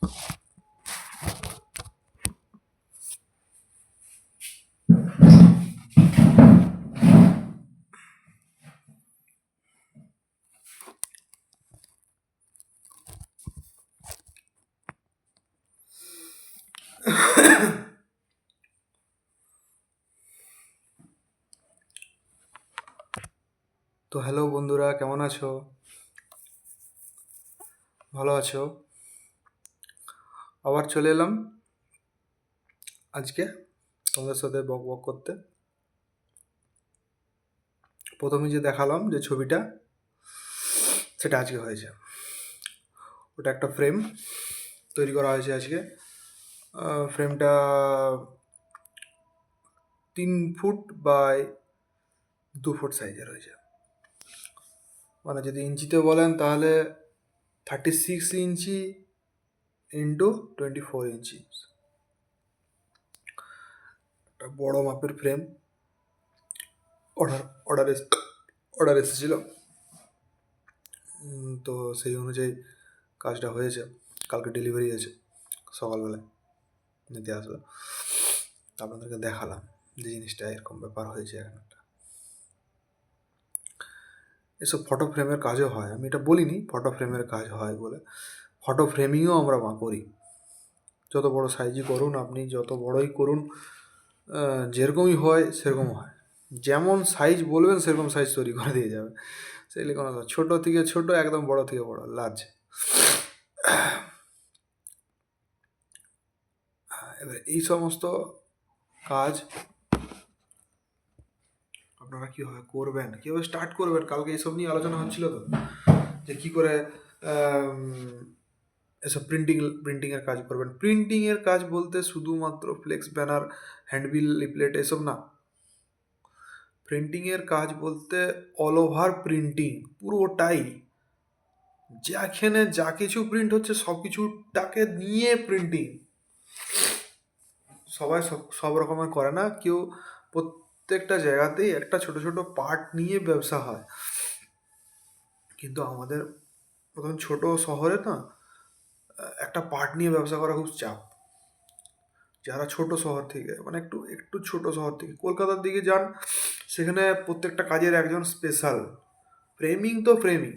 তো হ্যালো বন্ধুরা, কেমন আছো? ভালো আছো? আবার চলে এলাম আজকে তোমাদের সাথে বক বক করতে। প্রথমে যে দেখালাম যে ছবিটা, সেটা আজকে হয়েছে। ওটা একটা ফ্রেম তৈরি করা হয়েছে আজকে। ফ্রেমটা 3 ফুট বাই 2 ফুট সাইজের হয়েছে। মানে যদি ইঞ্চিতে বলেন তাহলে 36 ইঞ্চি ইন্টু 24 ইঞ্চি। একটা বড় মাপের ফ্রেম অর্ডার অর্ডার অর্ডার এসেছিলো। তো সেই অনুযায়ী কাজটা হয়েছে। কালকে ডেলিভারি আছে, সকালবেলায় নিতে আসলো। আপনাদেরকে দেখালাম যে জিনিসটা এরকম ব্যাপার হয়েছে। এখন একটা এসব ফটো ফ্রেমের কাজও হয়, আমি এটা বলিনি ফটো ফ্রেমের কাজ হয় বলে। ফটো ফ্রেমিংও আমরা করি। যত বড় সাইজই করুন আপনি, যত বড়ই করুন, যেরকমই হয় সেরকম হয়। যেমন সাইজ বলবেন সেরকম সাইজ তৈরি করে দিয়ে যাবে। সেগুলি কোনো ছোটো থেকে ছোটো, একদম বড় থেকে বড়, লার্জ। এবার এই সমস্ত কাজ আপনারা কীভাবে করবেন, কীভাবে স্টার্ট করবেন, কালকে এইসব নিয়ে আলোচনা হচ্ছিল তো, যে কী করে এসব প্রিন্টিংয়ের কাজ করবেন। প্রিন্টিংয়ের কাজ বলতে শুধুমাত্র ফ্লেক্স ব্যানার, হ্যান্ডবিল, লিফলেট এসব না। প্রিন্টিংয়ের কাজ বলতে অল ওভার প্রিন্টিং, পুরোটাই। যেখানে যা কিছু প্রিন্ট হচ্ছে সব কিছুটাকে নিয়ে প্রিন্টিং। সবাই সব রকমের করে না, কেউ প্রত্যেকটা জায়গাতেই একটা ছোট ছোট পার্ট নিয়ে ব্যবসা হয়। কিন্তু আমাদের প্রথম ছোট শহরে না একটা পার্ট নিয়ে ব্যবসা করা খুব চাপ। যারা ছোট শহর থেকে, মানে একটু একটু ছোট শহর থেকে কলকাতার দিকে যান, সেখানে প্রত্যেকটা কাজের একজন স্পেশাল। ফ্রেমিং তো ফ্রেমিং,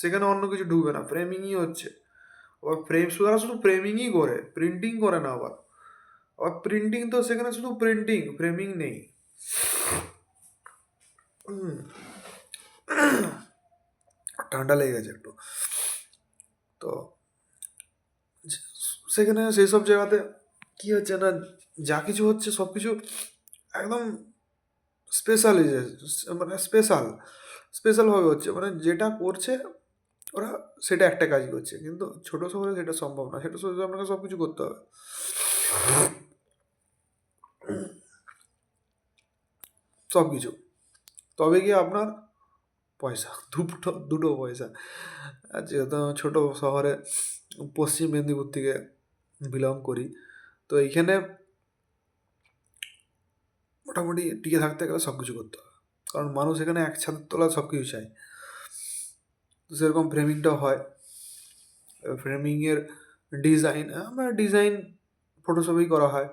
সেখানে অন্য কিছু ঢুকবে না, ফ্রেমিংই হচ্ছে। আবার শুধু ফ্রেমিংই করে, প্রিন্টিং করে না। আবার প্রিন্টিং তো সেখানে শুধু প্রিন্টিং, ফ্রেমিং নেই। ঠান্ডা লেগে গেছে একটু। তো সেখানে সেই সব জায়গাতে কী হচ্ছে না, যা কিছু হচ্ছে সব কিছু একদম মানে স্পেশালভাবে হচ্ছে। মানে যেটা করছে ওরা সেটা একটা কাজ করছে, কিন্তু ছোটো শহরে সেটা সম্ভব না। সেটা শহরে আপনাকে সব কিছু করতে হবে, সব কিছু। তবে গিয়ে আপনার পয়সা, দুটো পয়সা। আর যেহেতু ছোটো শহরে পশ্চিম মেদিনীপুর থেকে বিলং করি, তো এইখানে মোটামুটি টিকে থাকতে গেলে সব কিছু করতে হবে। কারণ মানুষ এখানে এক ছাদের তলা সব কিছু চায়। তো সেরকম ফ্রেমিংটাও হয়। ফ্রেমিংয়ের ডিজাইন ফটোশপেই করা হয়।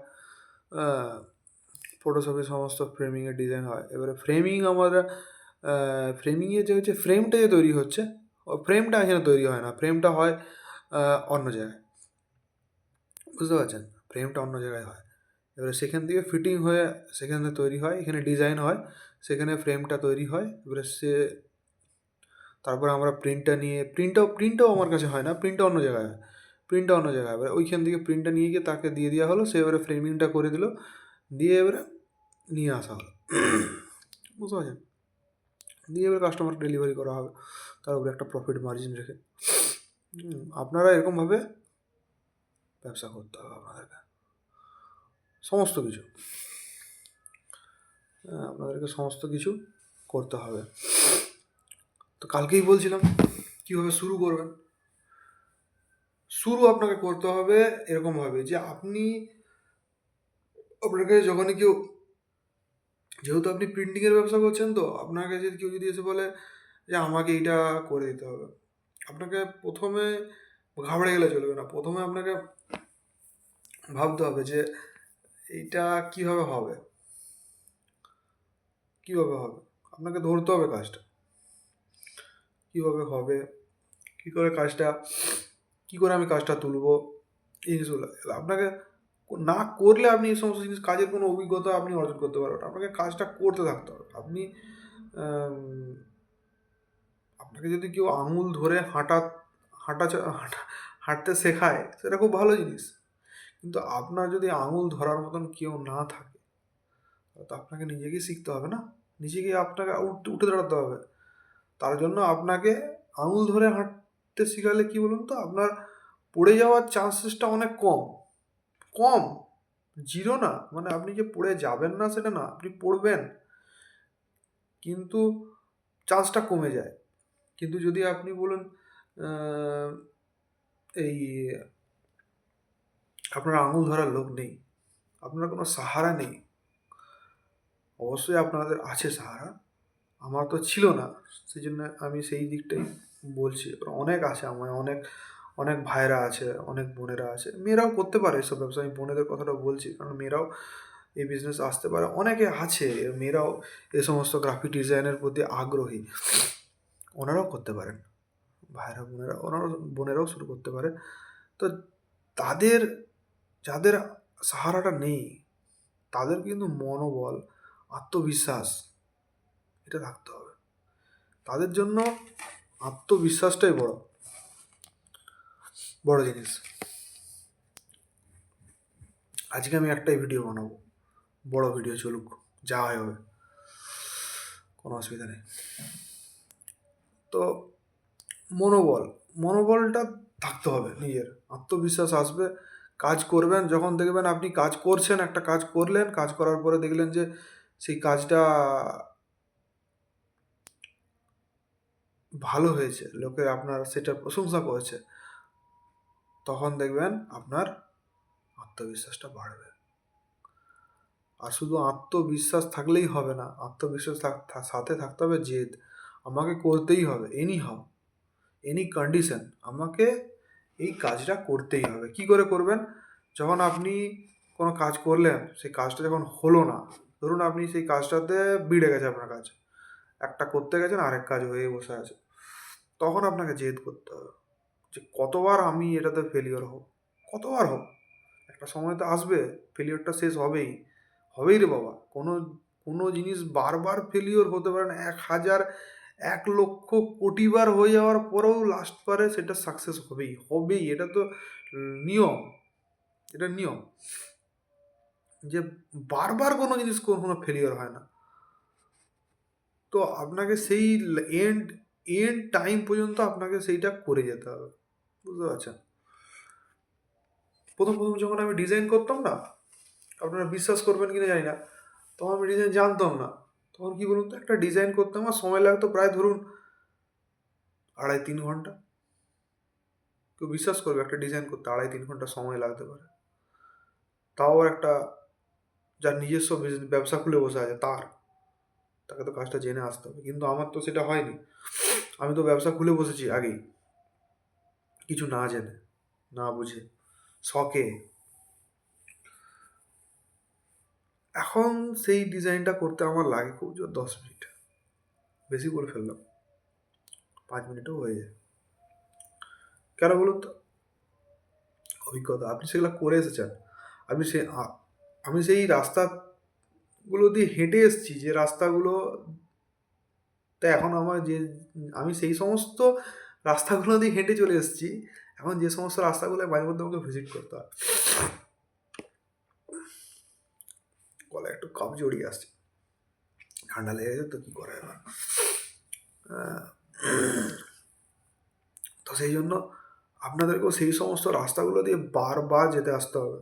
ফটোশপে সমস্ত ফ্রেমিংয়ের ডিজাইন হয়। এবারে ফ্রেমিংয়ে যে হচ্ছে ফ্রেমটা যে তৈরি হচ্ছে, ও ফ্রেমটা এখানে তৈরি হয় না, ফ্রেমটা হয় অন্য জায়গায়। বুঝতে পারছেন? ফ্রেমটা অন্য জায়গায় হয়। এবারে সেখান থেকে ফিটিং হয়ে সেখানে তৈরি হয়, এখানে ডিজাইন হয়, সেখানে ফ্রেমটা তৈরি হয়। এবারে তারপরে আমরা প্রিন্টটাও আমার কাছে হয় না, প্রিন্টটা অন্য জায়গায় হয়। এবারে ওইখান থেকে প্রিন্টটা নিয়ে গিয়ে তাকে দিয়ে দেওয়া হলো, সে এবারে ফ্রেমিংটা করে দিল, দিয়ে এবারে নিয়ে আসা হলো। বুঝতে পারছেন? দিয়ে এবারে কাস্টমারকে ডেলিভারি করা হবে, তার উপরে একটা প্রফিট মার্জিন রেখে। আপনারা এরকমভাবে ব্যবসা করতে হবে আপনাদেরকে, সমস্ত কিছু। আপনাদেরকে সমস্ত কিছু করতে হবে। তো কালকেই বলছিলাম কীভাবে শুরু করবেন। শুরু আপনাকে করতে হবে এরকমভাবে যে আপনাকে যখনই যেহেতু আপনি প্রিন্টিংয়ের ব্যবসা করছেন, তো আপনার কাছে কেউ যদি এসে বলে যে আমাকে এইটা করে দিতে হবে, আপনাকে প্রথমে ঘাবড়ে গেলে চলবে না। প্রথমে আপনাকে ভাবতে হবে যে এইটা কিভাবে হবে, কিভাবে হবে। আপনাকে ধরতে হবে কাজটা কিভাবে হবে, কি করে কাজটা, কি করে আমি কাজটা তুলবো, এই জিনিসগুলো আপনাকে না করলে আপনি এই সমস্ত জিনিস কাজের কোনো অভিজ্ঞতা আপনি অর্জন করতে পারবেন না। আপনাকে কাজটা করতে থাকতে হবে। আপনি আপনাকে যদি কেউ আঙুল ধরে হাঁটা হাঁটা হাঁটতে শেখায়, সেটা খুব ভালো জিনিস। কিন্তু আপনার যদি আঙুল ধরার মতন কেউ না থাকে, তো আপনাকে নিজেকেই শিখতে হবে না, নিজেকেই আপনাকে উঠে দাঁড়াতে হবে। তার জন্য আপনাকে আঙুল ধরে হাঁটতে শেখালে কি বলুন তো, আপনার পড়ে যাওয়ার চান্সেসটা অনেক কম। কম, জিরো না, মানে আপনি যে পড়ে যাবেন না সেটা না, আপনি পড়বেন কিন্তু চান্সটা কমে যায়। কিন্তু যদি আপনি বলুন এই আপনার আঙুল ধরার লোক নেই, আপনার কোনো সাহারা নেই। অবশ্যই আপনাদের আছে সাহারা, আমার তো ছিল না, সেই জন্য আমি সেই দিকটাই বলছি। অনেক আছে আমার, অনেক অনেক ভাইরা আছে, অনেক বোনেরা আছে, মেয়েরাও করতে পারে এসব ব্যবসা। আমি বোনেদের কথাটা বলছি কারণ মেয়েরাও এই বিজনেস আসতে পারে। অনেকে আছে মেয়েরাও এ সমস্ত গ্রাফিক ডিজাইনের প্রতি আগ্রহী, ওনারাও করতে পারেন। ভাইরা বোনেরা ওনারাও, বোনেরাও শুরু করতে পারে। তো তাদের, যাদের সাহারাটা নেই, তাদের কিন্তু মনোবল, আত্মবিশ্বাস এটা থাকতে হবে। তাদের জন্য আত্মবিশ্বাসটাই বড় বড় জিনিস। আজকে আমি একটাই ভিডিও বানাবো, বড় ভিডিও চলুক, যা হয় হবে, কোনো অসুবিধা নেই। তো মনোবলটা থাকতে হবে, নিজের আত্মবিশ্বাস আসবে। কাজ করবেন, যখন দেখবেন আপনি কাজ করছেন, একটা কাজ করলেন, কাজ করার পরে দেখলেন যে সেই কাজটা ভালো হয়েছে, লোকে আপনার সেটা প্রশংসা করেছে, তখন দেখবেন আপনার আত্মবিশ্বাসটা বাড়বে। আর শুধু আত্মবিশ্বাস থাকলেই হবে না, আত্মবিশ্বাস সাথে থাকতে হবে জেদ। আমাকে করতেই হবে, এনি কন্ডিশন আমাকে এই কাজটা করতেই হবে। কি করে করবেন? যখন আপনি কোনো কাজ করলেন, সেই কাজটা যখন হলো না, ধরুন আপনি সেই কাজটাতে বিড়ে গেছে আপনার কাজ, একটা করতে গেছেন আরেক কাজ হয়ে বসে আছে, তখন আপনাকে জেদ করতে হবে যে কতবার আমি এটাতে ফেলিওর হোক, কতবার হোক, একটা সময় তো আসবে ফেলিওরটা শেষ হবেই, হবেই রে বাবা। কোনো কোনো জিনিস বারবার ফেলিওর হতে পারে না, 1000 1,00,000 কোটিবার হয়ে যাওয়ার পরেও লাস্ট বারে সেটা সাকসেস হবেই হবেই। এটা তো নিয়ম, এটা নিয়ম যে বারবার কোনো জিনিস কখনো ফেলিওর হয় না। তো আপনাকে সেই এন্ড এন্ড টাইম পর্যন্ত আপনাকে সেইটা করে যেতে হবে, বুঝতে পারছেন? প্রথম যখন আমি ডিজাইন করতাম না, আপনারা বিশ্বাস করবেন কিনা জানি না, তখন আমি ডিজাইন জানতাম না। তখন কি বলুন তো, একটা ডিজাইন করতে আমার সময় লাগতো প্রায় ধরুন 2.5-3 ঘন্টা। কেউ বিশ্বাস করবে একটা ডিজাইন করতে 2.5-3 ঘন্টা সময় লাগতে পারে? তাও আবার একটা যার নিজস্ব ব্যবসা খুলে বসে আছে, তাকে তো কাজটা জেনে আসতে হবে। কিন্তু আমার তো সেটা হয়নি, আমি তো ব্যবসা খুলে বসেছি আগেই, কিছু না জেনে, না বুঝে, শখে। এখন সেই ডিজাইনটা করতে আমার লাগে খুব জোর 10 মিনিট, বেশি করে ফেললাম, 5 মিনিটও হয়ে যায়। কেন বলুন তো? অভিজ্ঞতা, আপনি সেগুলো করে এসেছেন। আপনি আমি সেই রাস্তাগুলো দিয়ে হেঁটে এসেছি, যে রাস্তাগুলো, তাই এখন আমার যে, আমি সেই সমস্ত রাস্তাগুলো দিয়ে হেঁটে চলে এসেছি। এখন যে সমস্ত রাস্তাগুলো মাঝে মধ্যে আমাকে ভিজিট করতে হয়, গলায় একটু কাপ জড়িয়ে আসছে, ঠান্ডা লেগে গেছে তো কী করে এবার। তো সেই জন্য আপনাদেরকেও সেই সমস্ত রাস্তাগুলো দিয়ে বারবার যেতে আসতে হবে,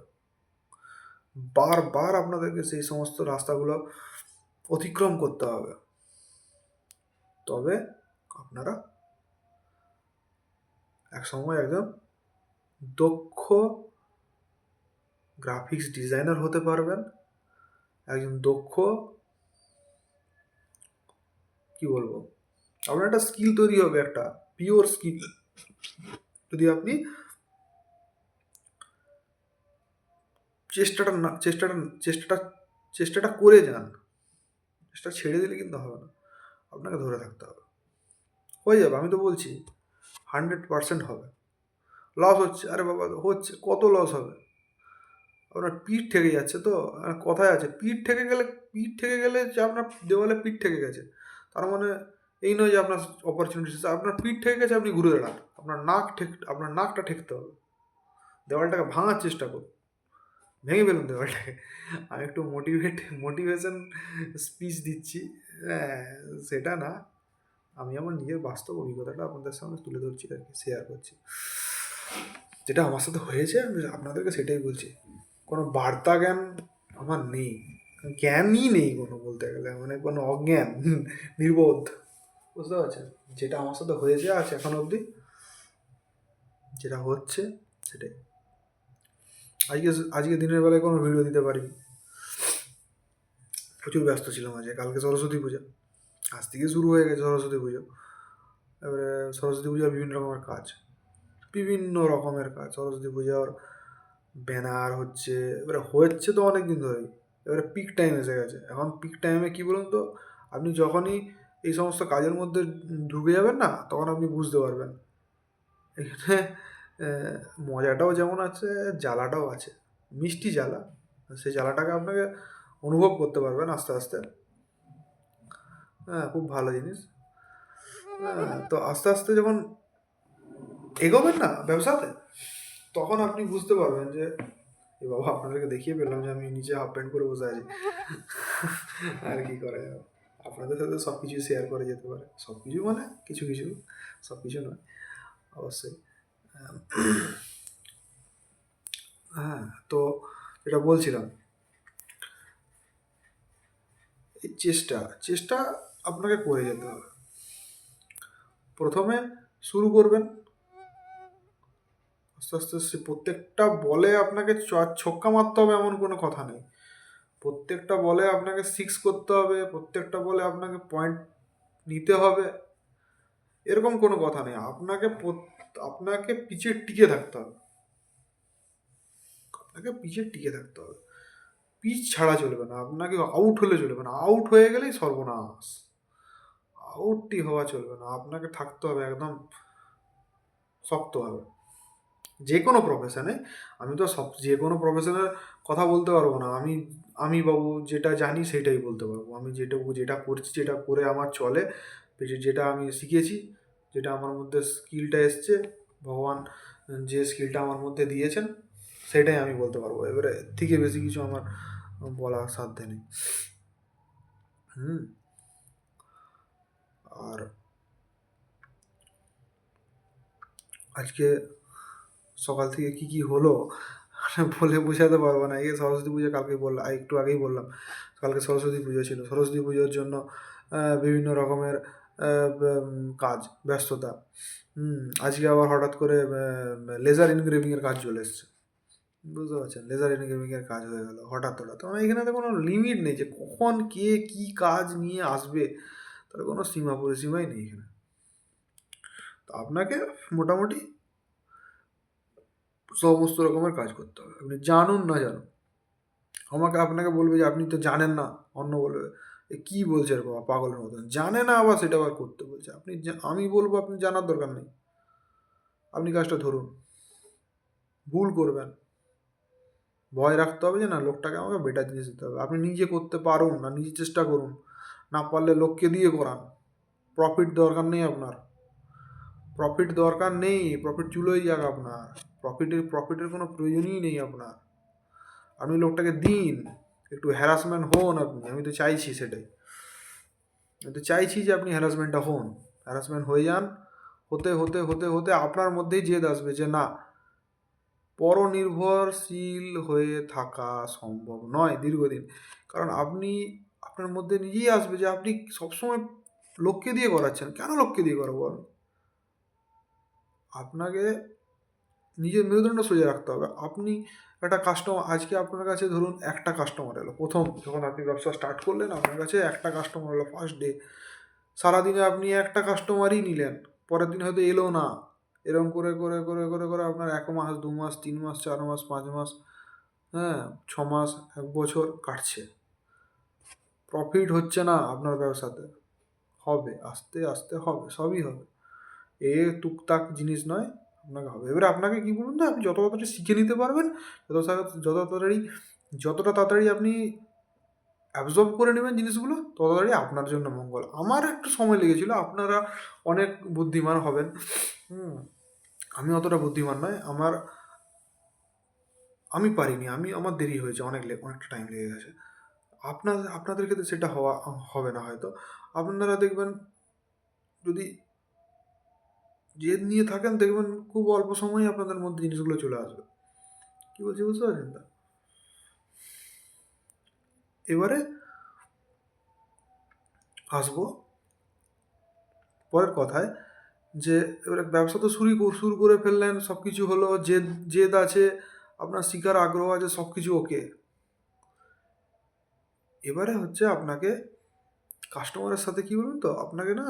বারবার আপনাদেরকে সেই সমস্ত রাস্তাগুলো অতিক্রম করতে হবে। তবে আপনারা এক সময় একজন দক্ষ গ্রাফিক্স ডিজাইনার হতে পারবেন, একজন দক্ষ, কি বলবো, আপনার একটা স্কিল তৈরি হবে, একটা পিওর স্কিল যদি আপনি চেষ্টাটা না চেষ্টাটা চেষ্টাটা চেষ্টাটা করে যান। চেষ্টা ছেড়ে দিলে কিন্তু হবে না, আপনাকে ধরে থাকতে হবে। হয়ে যাবে, আমি তো বলছি 100% হবে। লস হচ্ছে, আরে বাবা হচ্ছে, কত লস হবে? আপনার পিঠ ঠেকে যাচ্ছে তো, কথায় আছে পিঠ ঠেকে গেলে যে আপনার দেওয়ালে পিঠ ঠেকে গেছে, তার মানে এই নয় যে আপনার অপরচুনিটি, আপনার পিঠ ঠেকে গেছে, আপনি ঘুরে দাঁড়ান, আপনার নাকটা ঠেকতে হবে, দেওয়ালটাকে ভাঙার চেষ্টা করুন, ভেঙে ফেলুন দেওয়ালটাকে। আমি একটু মোটিভেশন স্পিচ দিচ্ছি, হ্যাঁ, সেটা না, আমি আমার নিজের বাস্তব অভিজ্ঞতাটা আপনাদের সামনে তুলে ধরছি আর কি, শেয়ার করছি, যেটা আমার সাথে হয়েছে, আমি আপনাদেরকে সেটাই বলছি। কোনো বার্তা জ্ঞান আমার নেই, জ্ঞানই নেই কোনো, বলতে গেলে মানে কোনো অজ্ঞান, নির্বোধ, বুঝতে পারছেন? যেটা আমার সাথে হয়েছে আছে এখন অবধি, যেটা হচ্ছে সেটাই। আজকে দিনের বেলায় কোনো ভিডিও দিতে পারিনি, প্রচুর ব্যস্ত ছিলাম আজকে। কালকে সরস্বতী পূজা, আজ থেকে শুরু হয়ে গেছে সরস্বতী পুজো। এবারে সরস্বতী পূজার বিভিন্ন রকমের কাজ, সরস্বতী পূজার ব্যানার হচ্ছে, এবারে হচ্ছে তো অনেক দিন ধরেই, এবারে পিক টাইম এসে গেছে। এখন পিক টাইমে কী বলুন তো, আপনি যখনই এই সমস্ত কাজের মধ্যে ঢুকে যাবেন না, তখন আপনি বুঝতে পারবেন এখানে মজাটাও যেমন আছে, জ্বালাটাও আছে, মিষ্টি জ্বালা। সেই জ্বালাটাকে আপনাকে অনুভব করতে পারবেন আস্তে আস্তে। হ্যাঁ, খুব ভালো জিনিস। হ্যাঁ, তো আস্তে আস্তে যখন এগোবেন না ব্যবসাতে, তখন আপনি বুঝতে পারবেন যে এ বাবা, আপনাদেরকে দেখিয়ে পেলাম যে আমি নিচে হাফ প্যান্ট করে বসে আছি। আর কি করা যাবে, আপনাদের সাথে সব কিছু শেয়ার করে যেতে পারে, সব কিছু মানে কিছু কিছু, সব কিছু নয় অবশ্যই। হ্যাঁ, তো যেটা বলছিলাম, এই চেষ্টা আপনাকে করে যেতে হবে। প্রথমে শুরু করবেন, আস্তে আস্তে সে প্রত্যেকটা বলে আপনাকে ছক্কা মারতে হবে এমন কোনো কথা নেই। প্রত্যেকটা বলে আপনাকে সিক্স করতে হবে, প্রত্যেকটা বলে আপনাকে পয়েন্ট নিতে হবে, এরকম কোনো কথা নেই। আপনাকে পিছে টিকে থাকতে হবে, পিচ ছাড়া চলবে না, আপনাকে আউট হলে চলবে না, আউট হয়ে গেলেই সর্বনাশ। আউটটি হওয়া চলবে না, আপনাকে থাকতে হবে একদম শক্তভাবে। যে কোনো প্রফেশনে, আমি তো যে কোনো প্রফেশনের কথা বলতে পারবো না, আমি বাবু যেটা জানি সেটাই বলতে পারবো। আমি যেটা করছি, যেটা করে আমার চলে, যেটা আমি শিখেছি, যেটা আমার মধ্যে স্কিলটা এসছে, ভগবান যে স্কিলটা আমার মধ্যে দিয়েছেন, সেটাই আমি বলতে পারবো। এবারে এর থেকে বেশি কিছু আমার বলার সাধ্য নেই। আর আজকে সকাল থেকে কি হলো বলে বোঝাতে পারবো না। এই সরস্বতী পুজো কালকে বললাম, একটু আগেই বললাম, কালকে সরস্বতী পুজো ছিল। সরস্বতী পুজোর জন্য বিভিন্ন রকমের কাজ, ব্যস্ততা। আজকে আবার হঠাৎ করে লেজার এনগ্রেভিংয়ের কাজ চলে এসছে, বুঝতে পারছেন? লেজার এনগ্রেভিংয়ের কাজ হয়ে গেল হঠাৎ। মানে এখানে তো কোনো লিমিট নেই যে কখন কে কী কাজ নিয়ে আসবে, তার কোনো পরিসীমাই নেই এখানে। তো আপনাকে মোটামুটি সমস্ত রকমের কাজ করতে হবে, আপনি জানুন না জানুন। আপনাকে বলবে যে আপনি তো জানেন না, অন্য বলবে এ কী বলছে এর বাবা, পাগলের মতন, জানে না আবার সেটা আবার করতে বলছে। আমি বলবো আপনি জানার দরকার নেই, আপনি কাজটা ধরুন, ভুল করবেন, ভয় রাখতে হবে যে না, লোকটাকে আমাকে বেটার জিনিস দিতে হবে। আপনি নিজে করতে পারুন না, নিজে চেষ্টা করুন, না পারলে লোককে দিয়ে করান। প্রফিট দরকার নেই আপনার, প্রফিট চুলোই যাক আপনার, প্রফিটের কোনো প্রয়োজনই নেই আপনার। আপনি লোকটাকে দিন, একটু হ্যারাসমেন্ট হন আপনি, আমি তো চাইছি সেটাই, আমি তো চাইছি যে আপনি হ্যারাসমেন্ট হয়ে যান। হতে হতে হতে হতে আপনার মধ্যেই জেদ আসবে যে না, পরনির্ভরশীল হয়ে থাকা সম্ভব নয় দীর্ঘদিন। কারণ আপনার মধ্যে নিজেই আসবে যে আপনি সবসময় লোককে দিয়ে করাচ্ছেন, কেন লোককে দিয়ে করাবো আমি? আপনাকে নিজের মেরুদণ্ড সোজা রাখতে হবে। আপনি একটা কাস্টমার, আজকে আপনার কাছে ধরুন একটা কাস্টমার এলো, প্রথম যখন আপনি ব্যবসা স্টার্ট করলেন, আপনার কাছে একটা কাস্টমার এলো ফার্স্ট ডে, সারাদিনে আপনি একটা কাস্টমারই নিলেন, পরের দিন হয়তো এলো না, এরকম করে করে করে করে করে আপনার 1 মাস, 2 মাস, 3 মাস, 4 মাস, 5 মাস, হ্যাঁ, 6 মাস 1 বছর কাটছে, প্রফিট হচ্ছে না আপনার ব্যবসাতে। হবে, আস্তে আস্তে হবে, সবই হবে। এ টুকটাক জিনিস নয়, আপনাকে হবে। এবারে আপনাকে কী বলুন তো, আপনি যত তাড়াতাড়ি শিখে নিতে পারবেন, যতটা তাড়াতাড়ি আপনি অ্যাবজর্ব করে নেবেন জিনিসগুলো, তত তাড়াতাড়ি আপনার জন্য মঙ্গল। আমার একটু সময় লেগেছিল, আপনারা অনেক বুদ্ধিমান হবেন। আমি অতটা বুদ্ধিমান নয়, আমি পারিনি, আমার দেরি হয়েছে, অনেকটা টাইম লেগে গেছে। আপনাদের ক্ষেত্রে সেটা হবে না হয়তো। আপনারা দেখবেন, যদি জেদ নিয়ে থাকেন, দেখবেন খুব অল্প সময়ে আপনাদের মধ্যে জিনিসগুলো চলে আসবে। কী বলছি বুঝতে পারছেন তো? এবারে আসবো পরের কথায়, যে এবারে ব্যবসা তো শুরু করে ফেললেন, সব কিছু হলো, জেদ আছে, আপনার শিখার আগ্রহ আছে, সব কিছু ওকে। এবারে হচ্ছে আপনাকে কাস্টমারের সাথে কী বলুন তো, আপনাকে না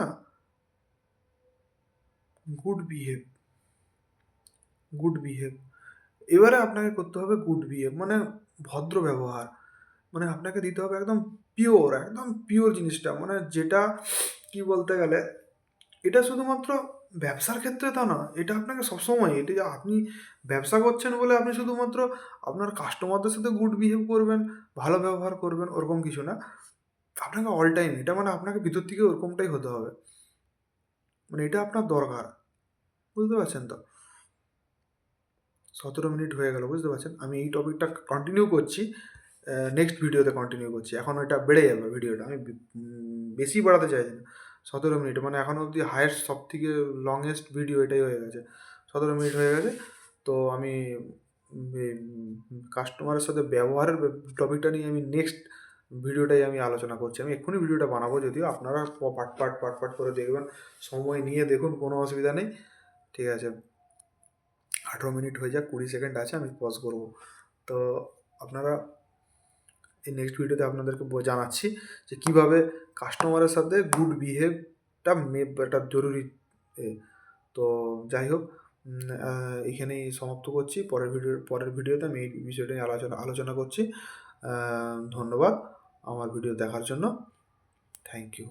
গুড বিহেভ গুড বিহেভ এবারে আপনাকে করতে হবে গুড বিহেভ, মানে ভদ্র ব্যবহার। মানে আপনাকে দিতে হবে একদম পিওর জিনিসটা, মানে যেটা কি বলতে গেলে, এটা শুধুমাত্র ব্যবসার ক্ষেত্রে তা না, এটা আপনাকে সবসময়, এটা যে আপনি ব্যবসা করছেন বলে আপনি শুধুমাত্র আপনার কাস্টমারদের সাথে গুড বিহেভ করবেন, ভালো ব্যবহার করবেন, ওরকম কিছু না। আপনাকে অল টাইম এটা, মানে আপনাকে ভিতর থেকে ওরকমটাই হতে হবে, মানে এটা আপনার দরকার। বুঝতে পারছেন তো? 17 মিনিট হয়ে গেল, বুঝতে পারছেন? আমি এই টপিকটা কন্টিনিউ করছি, নেক্সট ভিডিওতে কন্টিনিউ করছি। এখন এটা বেড়ে যাবে ভিডিওটা, আমি বেশি বাড়াতে চাইছি না। 17 মিনিট মানে এখনও অবধি হায়েস্ট, সব থেকে লংয়েস্ট ভিডিও এটাই হয়ে গেছে। 17 মিনিট হয়ে গেছে। তো আমি কাস্টমারের সাথে ব্যবহারের টপিকটা নিয়ে আমি নেক্সট ভিডিওটাই আমি আলোচনা করছি। আমি এক্ষুনি ভিডিওটা বানাবো, যদিও আপনারা পাট করে দেখবেন, সময় নিয়ে দেখুন, কোনো অসুবিধা নেই। ঠিক আছে, 18 মিনিট হয়ে যাক, 20 সেকেন্ড আছে, আমি পজ করব। তো আপনারা এই নেক্সট ভিডিওতে আপনাদেরকে জানাচ্ছি যে কীভাবে কাস্টমারের সাথে গুড বিহেভটা একটা জরুরি। এ তো যাই হোক, এখানেই সমাপ্ত করছি। পরের ভিডিওতে আমি এই বিষয়টা নিয়ে আলোচনা করছি। ধন্যবাদ আমার ভিডিও দেখার জন্য। Thank you.